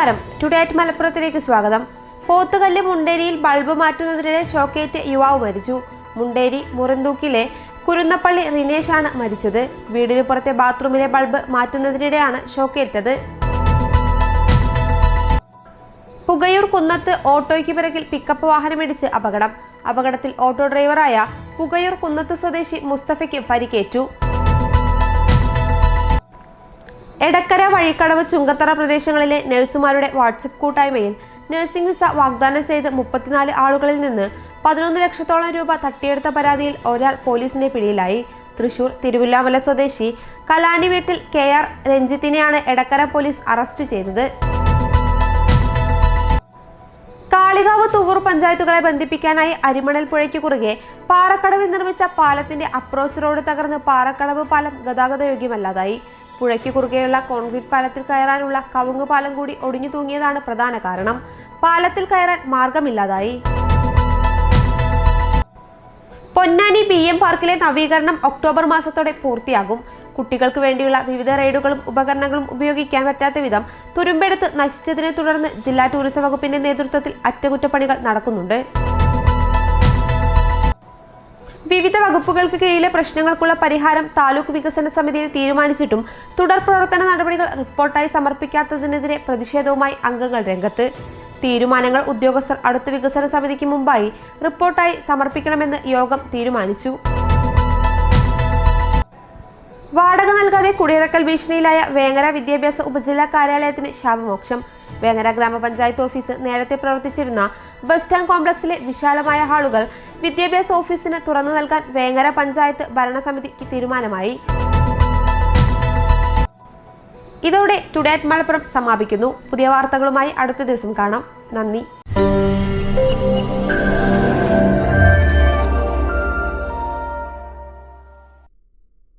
നമസ്കാരം, today at മലപ്പുറത്തിലേക്ക് സ്വാഗതം. Pothukallu മുണ്ടേരിയിൽ bulb മാറ്റുന്നതിനിടെ ഷോക്കേറ്റ് യുവാവ് മരിച്ചു. മുണ്ടേരി മുറന്തൂക്കിലെ കുരുന്നപ്പള്ളി റിനേഷാണ് മരിച്ചത്. വീടിന് പുറത്തെ ബാത്റൂമിലെ ബൾബ് മാറ്റുന്നതിനിടെയാണ് ഷോക്കേറ്റത്. പുകയൂർ കുന്നത്ത് ഓട്ടോയ്ക്ക് പിറകിൽ പിക്കപ്പ് വാഹനമിടിച്ച് അപകടത്തിൽ ഓട്ടോ ഡ്രൈവറായ പുകയൂർ കുന്നത്ത് സ്വദേശി മുസ്തഫയ്ക്ക് പരിക്കേറ്റു. എടക്കര, വഴിക്കടവ്, ചുങ്കത്തറ പ്രദേശങ്ങളിലെ നഴ്സുമാരുടെ വാട്സപ്പ് കൂട്ടായ്മയിൽ നഴ്സിംഗ് വിസ വാഗ്ദാനം ചെയ്ത് 34 ആളുകളിൽ നിന്ന് 11 ലക്ഷത്തോളം രൂപ തട്ടിയെടുത്ത പരാതിയിൽ ഒരാൾ പോലീസിന്റെ പിടിയിലായി. തൃശൂർ തിരുവില്ലാമല സ്വദേശി കലാനി വീട്ടിൽ KR രഞ്ജിത്തിനെയാണ് എടക്കര പോലീസ് അറസ്റ്റ് ചെയ്തത്. കാളികാവ്, തുവൂർ പഞ്ചായത്തുകളെ ബന്ധിപ്പിക്കാനായി അരിമണൽ പുഴയ്ക്ക് കുറുകെ പാറക്കടവിൽ നിർമ്മിച്ച പാലത്തിന്റെ അപ്രോച്ച് റോഡ് തകർന്ന് പാറക്കടവ് പാലം ഗതാഗതയോഗ്യമല്ലാതായി. പുഴയ്ക്ക് കുറുകെയുള്ള കോൺക്രീറ്റ് പാലത്തിൽ കയറാനുള്ള കവുങ്ങ് പാലം കൂടി ഒടിഞ്ഞു തൂങ്ങിയതാണ് പ്രധാന കാരണം. പാലത്തിൽ കയറാൻ മാർഗമില്ലാതായി. പൊന്നാനി BM പാർക്കിലെ നവീകരണം ഒക്ടോബർ മാസത്തോടെ പൂർത്തിയാകും. കുട്ടികൾക്ക് വേണ്ടിയുള്ള വിവിധ റൈഡുകളും ഉപകരണങ്ങളും ഉപയോഗിക്കാൻ പറ്റാത്ത വിധം തുരുമ്പെടുത്ത് നശിച്ചതിനെ തുടർന്ന് ജില്ലാ ടൂറിസം വകുപ്പിന്റെ നേതൃത്വത്തിൽ അറ്റകുറ്റപ്പണികൾ നടക്കുന്നുണ്ട്. വിവിധ വകുപ്പുകൾക്ക് കീഴിലെ പ്രശ്നങ്ങൾക്കുള്ള പരിഹാരം താലൂക്ക് വികസന സമിതിയിൽ തീരുമാനിച്ചിട്ടും തുടർ പ്രവർത്തന നടപടികൾ റിപ്പോർട്ടായി സമർപ്പിക്കാത്തതിനെതിരെ പ്രതിഷേധവുമായി അംഗങ്ങൾ രംഗത്ത്. തീരുമാനങ്ങൾ ഉദ്യോഗസ്ഥർ അടുത്ത വികസന സമിതിക്ക് മുമ്പായി റിപ്പോർട്ടായി സമർപ്പിക്കണമെന്ന് യോഗം തീരുമാനിച്ചു. വാടക നൽകാതെ കുടിയിറക്കൽ ഭീഷണിയിലായ വേങ്ങര വിദ്യാഭ്യാസ ഉപജില്ലാ കാര്യാലയത്തിന് ശാപമോക്ഷം. വേങ്ങര ഗ്രാമപഞ്ചായത്ത് ഓഫീസ് നേരത്തെ പ്രവർത്തിച്ചിരുന്ന ബസ് സ്റ്റാൻഡ് കോംപ്ലക്സിലെ വിശാലമായ ഹാളുകൾ വിദ്യാഭ്യാസ ഓഫീസിന് തുറന്നു നൽകാൻ വേങ്ങര പഞ്ചായത്ത് ഭരണസമിതിക്ക് തീരുമാനമായി. ഇതോടെ ടുഡേ അറ്റ് മലപ്പുറം സമാപിക്കുന്നു. പുതിയ വാർത്തകളുമായി അടുത്ത ദിവസം കാണാം. നന്ദി.